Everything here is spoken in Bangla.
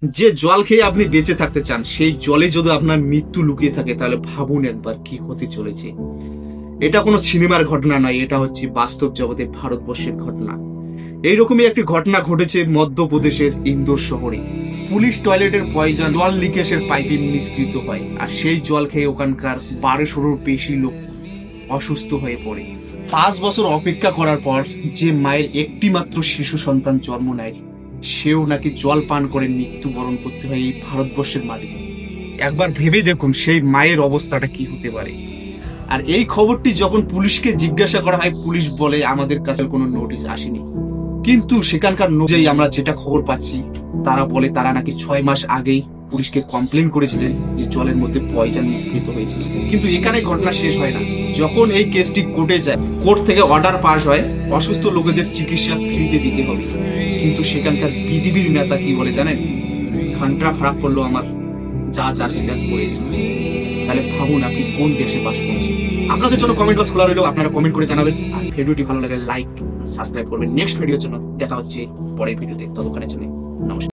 যে জল খেয়ে আপনি বেঁচে থাকতে চান, সেই জলে যদি আপনার মৃত্যু লুকিয়ে থাকে, তাহলে ভাবুন একবার কি হতে চলেছে। এটা কোনো সিনেমার ঘটনা নয়, এটা হচ্ছে বাস্তব জগতে ভারতবর্ষের ঘটনা। এইরকমই একটি ঘটনা ঘটেছে মধ্যপ্রদেশের ইন্দোর শহরে। পুলিশ টয়লেটের পয়জন জল লিকেজের পাইপে নিষ্কৃত হয়, আর সেই জল খেয়ে ওখানকার 1200-র বেশি লোক অসুস্থ হয়ে পড়ে। 5 বছর অপেক্ষা করার পর যে মায়ের একটি মাত্র শিশু সন্তান জন্ম নেয়, সেও নাকি জল পান করে মৃত্যুবরণ করতে হয় এই ভারতবর্ষের মাটিতে। একবার ভেবে দেখুন সেই মায়ের অবস্থাটা কি হতে পারে। আর এই খবরটি যখন পুলিশকে জিজ্ঞাসা করা হয়, পুলিশ বলে আমাদের কাছে কোনো নোটিশ আসেনি। কিন্তু সেখানকার অনুযায়ী আমরা যেটা খবর পাচ্ছি, তারা বলে তারা নাকি 6 মাস আগেই পুলিশকে কমপ্লেন করেছিলেন যে জলের মধ্যে পয়জন মিশ্রিত হয়েছে। কিন্তু এখানে ঘটনা শেষ হয় না। যখন এই কেসটি কোর্টে যায়, কোর্ট থেকে অর্ডার পাস হয় অসুস্থ লোকেদের চিকিৎসা ফ্রিতে দিতে হবে। কিন্তু সেখানকার বিজেপির নেতা কি বলে জানেন? ঘন্টা ফারাক পড়লো আমার, যা যার স্বীকার করেছে। তাহলে ভাবুন আপনি কোন দেশে বাস করছেন। আপনাদের জন্য কমেন্ট বক্স খোলা রইল, আপনারা কমেন্ট করে জানাবেন। আর ভিডিওটি ভালো লাগলে লাইক সাবস্ক্রাইব করবেন। নেক্সট ভিডিওর জন্য দেখা হচ্ছে পরের ভিডিওতে, ততক্ষণের জন্য নমস্কার।